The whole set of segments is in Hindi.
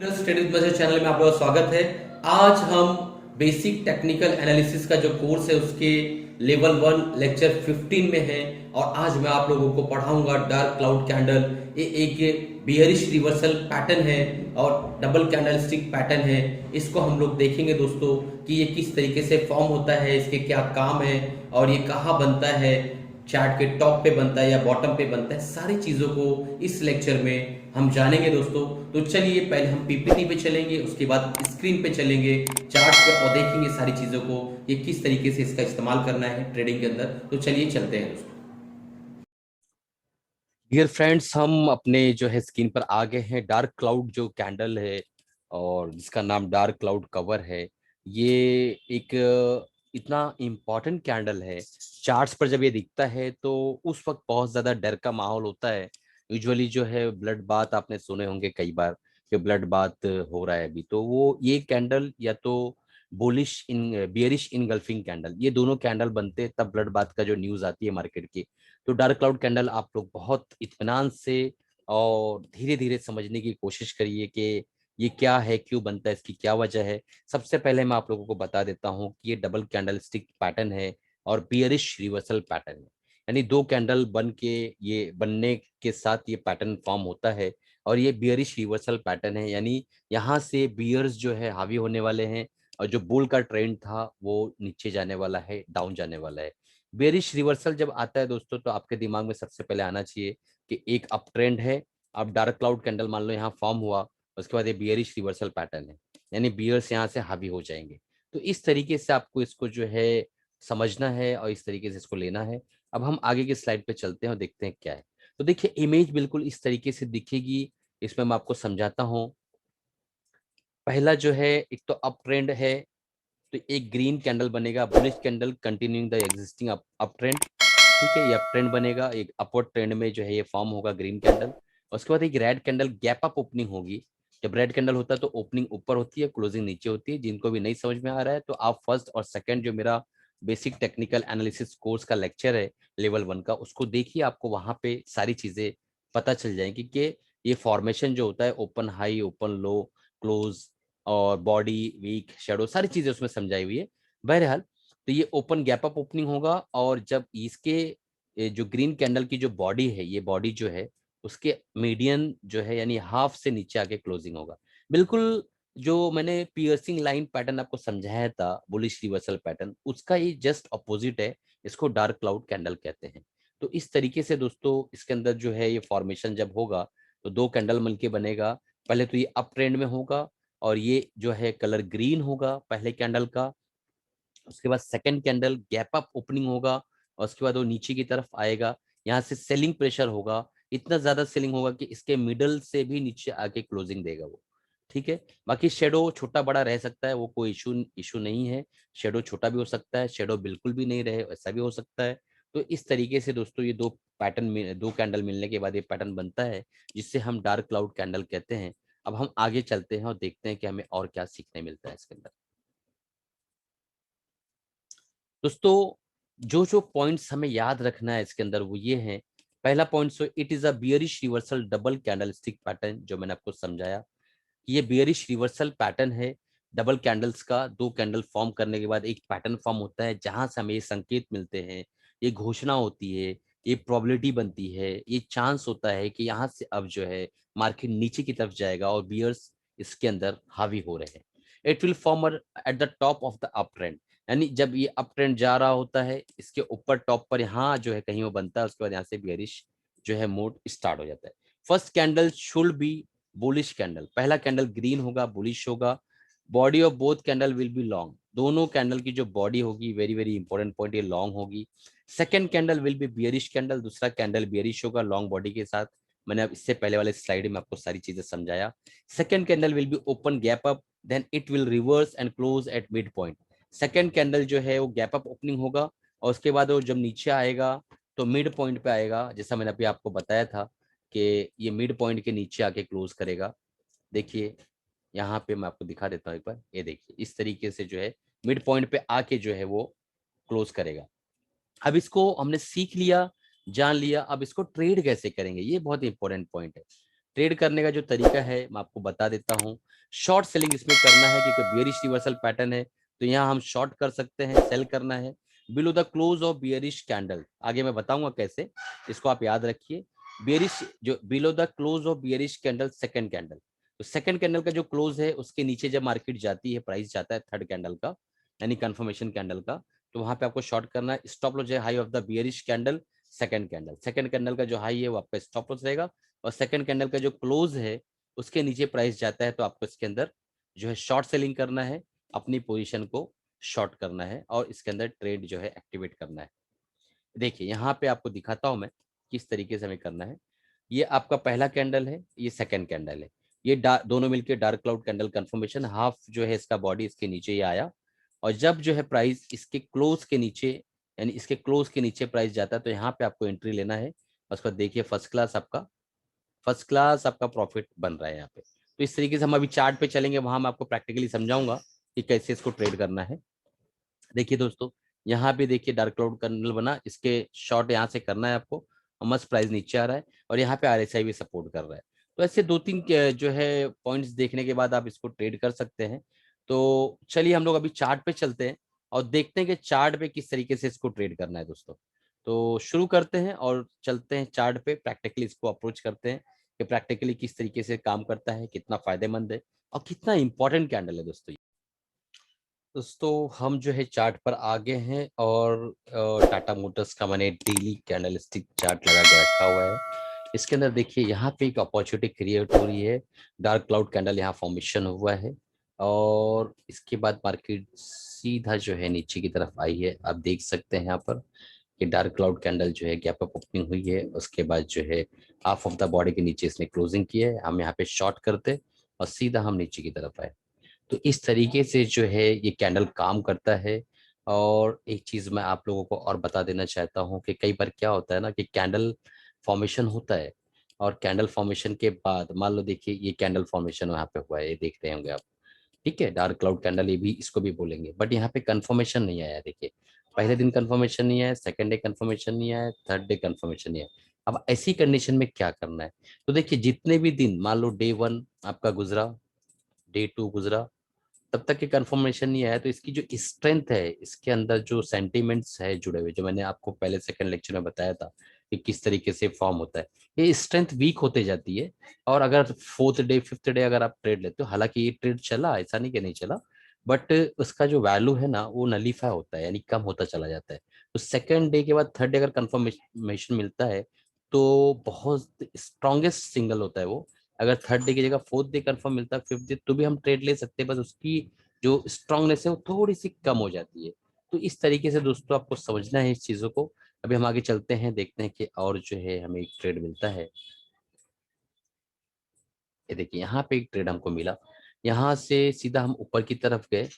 स्टडी विद मेजर चैनल में आप लोगों का स्वागत है। आज हम बेसिक टेक्निकल एनालिसिस का जो कोर्स है उसके लेवल 1 लेक्चर 15 में है। और आज मैं आप लोगों को पढ़ाऊंगा डार्क क्लाउड कैंडल। ये एक बियरिश रिवर्सल पैटर्न है और डबल कैंडलस्टिक पैटर्न है। इसको हम लोग देखेंगे दोस्तों कि ये किस तरीके से फॉर्म होता है, इसके क्या काम है और ये कहाँ बनता है, चार्ट के टॉप पे बनता है या बॉटम पे बनता है। सारी चीजों को इस लेक्चर में हम जानेंगे दोस्तों। तो चलिए पहले हम पीपीटी पे चलेंगे, उसके बाद स्क्रीन पे चलेंगे, चार्ट पे और देखेंगे सारी चीजों को, ये किस तरीके से इसका इस्तेमाल करना है ट्रेडिंग के अंदर। तो चलिए चलते हैं दोस्तों। डियर फ्रेंड्स, हम अपने जो है स्क्रीन पर आ गए हैं। डार्क क्लाउड जो कैंडल है और जिसका नाम डार्क क्लाउड कवर है, ये एक इतना इम्पॉर्टेंट कैंडल है। चार्ट्स पर जब ये दिखता है तो उस वक्त बहुत ज्यादा डर का माहौल होता है। यूजुअली जो है ब्लड बाथ आपने सुने होंगे कई बार कि ब्लड बाथ हो रहा है अभी, तो वो ये कैंडल या तो बुलिश इन बियरिश इनगल्फिंग कैंडल, ये दोनों कैंडल बनते हैं तब ब्लड बाथ का जो न्यूज आती है मार्केट की। तो डार्क क्लाउड कैंडल आप लोग बहुत इत्मीनान से और धीरे धीरे समझने की कोशिश करिए कि ये क्या है, क्यों बनता है, इसकी क्या वजह है। सबसे पहले मैं आप लोगों को बता देता हूँ कि ये डबल कैंडल स्टिक पैटर्न है और बियरिश रिवर्सल पैटर्न है। यानी दो कैंडल बन के ये बनने के साथ ये पैटर्न फॉर्म होता है और ये बियरिश रिवर्सल पैटर्न है। यानी यहाँ से बियर्स जो है हावी होने वाले हैं और जो बुल का ट्रेंड था वो नीचे जाने वाला है, डाउन जाने वाला है। बेरिश रिवर्सल जब आता है दोस्तों तो आपके दिमाग में सबसे पहले आना चाहिए कि एक अप ट्रेंड है। अब डार्क क्लाउड कैंडल मान लो यहाँ फॉर्म हुआ, उसके बाद ये बियरिश रिवर्सल पैटर्न है, यानी बियर्स यहाँ से हावी हो जाएंगे। तो इस तरीके से आपको इसको जो है समझना है और इस तरीके से इसको लेना है। अब हम आगे की स्लाइड पे चलते हैं और देखते हैं क्या है। तो देखिए इमेज बिल्कुल इस तरीके से दिखेगी। इसमें मैं आपको समझाता हूँ। पहला जो है एक तो अप ट्रेंड है, तो एक ग्रीन कैंडल बनेगा, bullish candle continuing the existing up trend. ठीक है, ये अप ट्रेंड बनेगा, एक अपवर्ड ट्रेंड में जो है ये फॉर्म होगा ग्रीन कैंडल। उसके बाद एक red candle gap up opening होगी। जब रेड कैंडल होता है तो ओपनिंग ऊपर होती है, क्लोजिंग नीचे होती है। जिनको भी नहीं समझ में आ रहा है तो आप फर्स्ट और सेकंड जो मेरा बेसिक टेक्निकल एनालिसिस कोर्स का लेक्चर है लेवल 1 का, उसको देखिए, आपको वहां पे सारी चीजें पता चल जाएंगी कि ये फॉर्मेशन जो होता है ओपन हाई, ओपन लो, क्लोज और बॉडी वीक शेडो, सारी चीजें उसमें समझाई हुई है। बहरहाल तो ये ओपन गैप अप ओपनिंग होगा और जब इसके जो ग्रीन कैंडल की जो बॉडी है, ये बॉडी जो है उसके मीडियन जो है यानी हाफ से नीचे आके क्लोजिंग होगा। बिल्कुल जो मैंने पियर्सिंग लाइन पैटर्न आपको समझाया था, बुलिश रिवर्सल पैटर्न, उसका ये जस्ट अपोजिट है। इसको डार्क क्लाउड कैंडल कहते हैं। तो इस तरीके से दोस्तों इसके अंदर जो है ये फॉर्मेशन जब होगा तो दो कैंडल मिलके बनेगा। पहले तो ये अप ट्रेंड में होगा और ये जो है कलर ग्रीन होगा पहले कैंडल का। उसके बाद second candle gap up opening होगा और उसके बाद वो नीचे की तरफ आएगा। यहाँ से सेलिंग प्रेशर होगा, इतना ज्यादा सेलिंग होगा कि इसके मिडल से भी नीचे आके क्लोजिंग देगा वो। ठीक है, बाकी शेडो छोटा बड़ा रह सकता है, वो कोई इशू इशू नहीं है। शेडो छोटा भी हो सकता है, शेडो बिल्कुल भी नहीं रहे ऐसा भी हो सकता है। तो इस तरीके से दोस्तों ये दो पैटर्न में दो कैंडल मिलने के बाद ये पैटर्न बनता है जिससे हम डार्क क्लाउड कैंडल कहते हैं। अब हम आगे चलते हैं और देखते हैं कि हमें और क्या सीखने मिलता है इसके अंदर। दोस्तों जो जो पॉइंट्स हमें याद रखना है इसके अंदर वो ये है। पहला point, so it is a bearish reversal double candle stick pattern, जो मैंने आपको समझाया। ये बियरिश रिवर्सल पैटर्न है। डबल कैंडल्स का दो कैंडल फॉर्म करने के बाद एक पैटर्न फॉर्म होता है जहां से हमें ये संकेत मिलते हैं, ये घोषणा होती है, ये प्रोबेबिलिटी बनती है, ये चांस होता है कि यहाँ से अब जो है मार्केट नीचे की तरफ जाएगा और बियर्स इसके अंदर हावी हो रहे हैं। It will form at the top of the up trend. यानी जब ये अप ट्रेंड जा रहा होता है इसके ऊपर टॉप पर यहाँ जो है कहीं वो बनता है, उसके बाद यहाँ से बियरिश जो है मोड स्टार्ट हो जाता है। First candle should be bullish candle. पहला कैंडल ग्रीन होगा, बुलिश होगा। Body of both candle will B long. दोनों कैंडल की जो बॉडी होगी, वेरी वेरी इंपॉर्टेंट पॉइंट, ये लॉन्ग होगी। Second candle will B bearish candle. दूसरा कैंडल बियरिश होगा लॉन्ग बॉडी के साथ। मैंने अब इससे पहले वाले स्लाइड में आपको सारी चीजें समझाया। Second candle will be open gap up, then it will reverse and close at mid point. Second candle जो है वो गैप अप ओपनिंग होगा और उसके बाद वो जब नीचे आएगा तो मिड पॉइंट पे आएगा, जैसा मैंने अभी आपको बताया था कि ये मिड पॉइंट के नीचे आके क्लोज करेगा। देखिए यहाँ पे मैं आपको दिखा देता हूँ एक बार, ये देखिए इस तरीके से जो है मिड पॉइंट पे आके जो है वो क्लोज करेगा। अब इसको हमने सीख लिया, जान लिया, अब इसको ट्रेड कैसे करेंगे, ये बहुत इंपॉर्टेंट पॉइंट है। ट्रेड करने का जो तरीका है मैं आपको बता देता हूँ। शॉर्ट सेलिंग इसमें करना है क्योंकि बियरिश रिवर्सल पैटर्न है, तो यहाँ हम शॉर्ट कर सकते हैं, सेल करना है below the close of bearish candle. आगे मैं बताऊंगा कैसे, इसको आप याद रखिए। बियरिश जो below the close of bearish candle, second candle, तो सेकंड कैंडल का जो क्लोज है उसके नीचे जब मार्केट जाती है, प्राइस जाता है थर्ड कैंडल का, यानी कंफर्मेशन कैंडल का, तो वहां पे आपको शॉर्ट करना है। स्टॉप लॉस है high of the bearish candle, second candle, second candle का जो हाई है वो आपका स्टॉप लॉस रहेगा, और सेकंड कैंडल का जो क्लोज है उसके नीचे प्राइस जाता है तो आपको इसके अंदर जो है शॉर्ट सेलिंग करना है, अपनी पोजीशन को शॉर्ट करना है और इसके अंदर ट्रेड जो है एक्टिवेट करना है। देखिए यहाँ पे आपको दिखाता हूं मैं किस तरीके से हमें करना है। ये आपका पहला कैंडल है, ये सेकंड कैंडल है, ये दोनों मिलके dark cloud candle confirmation, half जो है इसका बॉडी इसके नीचे ही आया, और जब जो है प्राइस इसके क्लोज के नीचे, यानी इसके क्लोज के नीचे प्राइस जाता है तो यहाँ पे आपको एंट्री लेना है। उसके बाद देखिए फर्स्ट क्लास आपका प्रॉफिट बन रहा है यहाँ पे। तो इस तरीके से हम अभी चार्ट पे चलेंगे, वहां मैं आपको प्रैक्टिकली समझाऊंगा कि कैसे इसको ट्रेड करना है। देखिए दोस्तों, यहाँ पे देखिए डार्क क्लाउड कैंडल बना, इसके शॉर्ट यहाँ से करना है आपको, मस्त प्राइस नीचे आ रहा है और यहाँ पे आरएसआई भी सपोर्ट कर रहा है। तो ऐसे दो तीन जो है पॉइंट्स देखने के बाद आप इसको ट्रेड कर सकते हैं। तो चलिए हम लोग अभी चार्ट पे चलते हैं और देखते हैं कि चार्ट पे किस तरीके से इसको ट्रेड करना है दोस्तों। तो शुरू करते हैं और चलते हैं चार्ट पे, प्रैक्टिकली इसको अप्रोच करते हैं कि प्रैक्टिकली किस तरीके से काम करता है, कितना फायदेमंद है और कितना इंपॉर्टेंट कैंडल है दोस्तों। दोस्तों हम जो है चार्ट पर आ गए हैं और टाटा मोटर्स का मैंने डेली कैंडल स्टिक चार्ट लगा के रखा हुआ है। इसके अंदर देखिए यहाँ पे एक अपॉर्चुनिटी क्रिएट हो रही है, डार्क क्लाउड कैंडल यहाँ फॉर्मेशन हुआ है और इसके बाद मार्केट सीधा जो है नीचे की तरफ आई है। आप देख सकते हैं यहाँ पर कि डार्क क्लाउड कैंडल जो है गैप अप ओपनिंग हुई है, उसके बाद जो है हाफ ऑफ द बॉडी के नीचे इसने क्लोजिंग की है, हम यहाँ पे शॉर्ट करते और सीधा हम नीचे की तरफ आए। तो इस तरीके से जो है ये कैंडल काम करता है। और एक चीज मैं आप लोगों को और बता देना चाहता हूँ कि कई बार क्या होता है ना कि कैंडल फॉर्मेशन होता है और कैंडल फॉर्मेशन के बाद मान लो देखिए ये कैंडल फॉर्मेशन यहाँ पे हुआ है, ये देख रहे होंगे आप, ठीक है, डार्क क्लाउड कैंडल ये भी इसको भी बोलेंगे, बट यहाँ पे कंफर्मेशन नहीं आया। देखिए पहले दिन कंफर्मेशन नहीं आया, सेकंड डे कंफर्मेशन नहीं आया, थर्ड डे कंफर्मेशन नहीं आया। अब ऐसी कंडीशन में क्या करना है, तो देखिए जितने भी दिन मान लो डे वन आपका गुजरा, डे टू गुजरा, तब तक के कंफर्मेशन नहीं आया, तो इसकी जो स्ट्रेंथ है, इसके अंदर जो सेंटिमेंट्स है जुड़े हुए, जो मैंने आपको पहले सेकंड लेक्चर में बताया था कि किस तरीके से फॉर्म होता है, ये स्ट्रेंथ वीक होते जाती है। और अगर फोर्थ डे फिफ्थ डे अगर आप ट्रेड लेते हो, हालांकि ये ट्रेड चला, ऐसा नहीं कि नहीं चला, बट उसका जो वैल्यू है ना वो नलीफाई होता है, यानी कम होता चला जाता है। तो सेकंड डे के बाद थर्ड डे अगर कंफर्मेशन मिलता है तो बहुत स्ट्रॉन्गेस्ट सिंगल होता है वो। अगर थर्ड डे की जगह फोर्थ डे कंफर्म मिलता है, फिफ्थ डे, तो भी हम ट्रेड ले सकते हैं, बस उसकी जो स्ट्रांगनेस है वो थोड़ी सी कम हो जाती है। तो इस तरीके से दोस्तों आपको समझना है इस चीजों को। अभी हम आगे चलते हैं, देखते हैं कि और जो है हमें एक ट्रेड मिलता है। ये देखिए यहाँ पे एक ट्रेड हमको मिला, यहाँ से सीधा हम ऊपर की तरफ गए,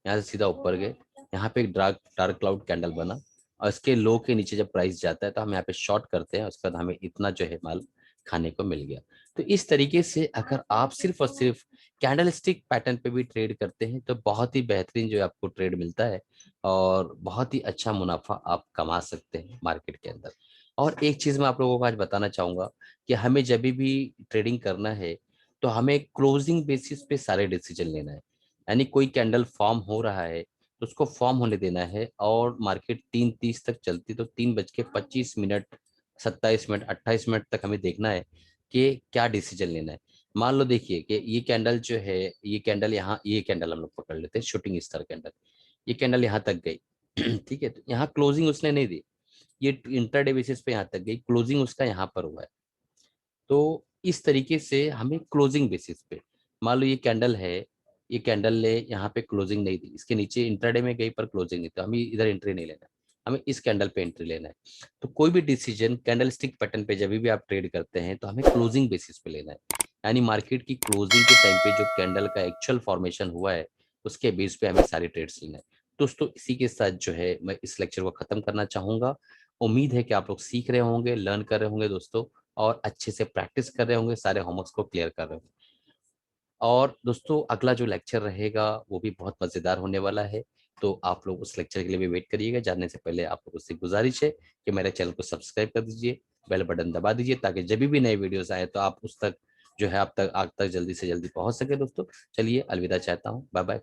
यहाँ से सीधा ऊपर गए, यहाँ पे एक डार्क डार्क क्लाउड कैंडल बना और इसके लो के नीचे जब प्राइस जाता है तो हम यहाँ पे शॉर्ट करते हैं, उसके बाद हमें इतना जो है माल खाने को मिल गया। तो इस तरीके से अगर आप सिर्फ और सिर्फ कैंडल स्टिक पैटर्न पे भी ट्रेड करते हैं तो बहुत ही बेहतरीन जो है आपको ट्रेड मिलता है और बहुत ही अच्छा मुनाफा आप कमा सकते हैं मार्केट के अंदर। और एक चीज मैं आप लोगों को आज बताना चाहूंगा कि हमें जब भी ट्रेडिंग करना है तो हमें क्लोजिंग बेसिस पे सारे डिसीजन लेना है। यानी कोई कैंडल फॉर्म हो रहा है तो उसको फॉर्म होने देना है, और मार्केट 3:30 तक चलती तो 3:25, 27 मिनट, 28 मिनट तक हमें देखना है कि क्या डिसीजन लेना है। मान लो देखिए कि ये कैंडल जो है, ये कैंडल यहाँ, ये कैंडल हम लोग पकड़ लेते हैं शूटिंग स्टार कैंडल, ये कैंडल यहाँ तक गई ठीक है, तो यहाँ क्लोजिंग उसने नहीं दी, ये इंटरडे बेसिस पे यहाँ तक गई, क्लोजिंग उसका यहाँ पर हुआ है। तो इस तरीके से हमें क्लोजिंग बेसिस पे, मान लो ये कैंडल है, ये कैंडल ले यहाँ पे क्लोजिंग नहीं दी, इसके नीचे इंट्राडे में गई पर क्लोजिंग नहीं, तो हमें इधर एंट्री नहीं लेना है, हमें इस कैंडल पे एंट्री लेना है। तो कोई भी डिसीजन कैंडल स्टिक पैटर्न पे जब भी आप ट्रेड करते हैं तो हमें क्लोजिंग बेसिस पे लेना है, यानी मार्केट की क्लोजिंग के टाइम पे जो कैंडल का एक्चुअल फॉर्मेशन हुआ है उसके बेस पे हमें सारे ट्रेड्स लेना है। दोस्तों इसी के साथ जो है मैं इस लेक्चर को खत्म करना चाहूंगा। उम्मीद है कि आप लोग सीख रहे होंगे, लर्न कर रहे होंगे दोस्तों, और अच्छे से प्रैक्टिस कर रहे होंगे, सारे होमवर्क्स को क्लियर कर रहे होंगे। और दोस्तों अगला जो लेक्चर रहेगा वो भी बहुत मज़ेदार होने वाला है, तो आप लोग उस लेक्चर के लिए भी वेट करिएगा। जानने से पहले आप लोगों से गुजारिश है कि मेरे चैनल को सब्सक्राइब कर दीजिए, बेल बटन दबा दीजिए, ताकि जब भी नए वीडियोस आए तो आप उस तक जो है आप तक जल्दी से जल्दी पहुंच सके दोस्तों। चलिए अलविदा चाहता हूँ, बाय बाय।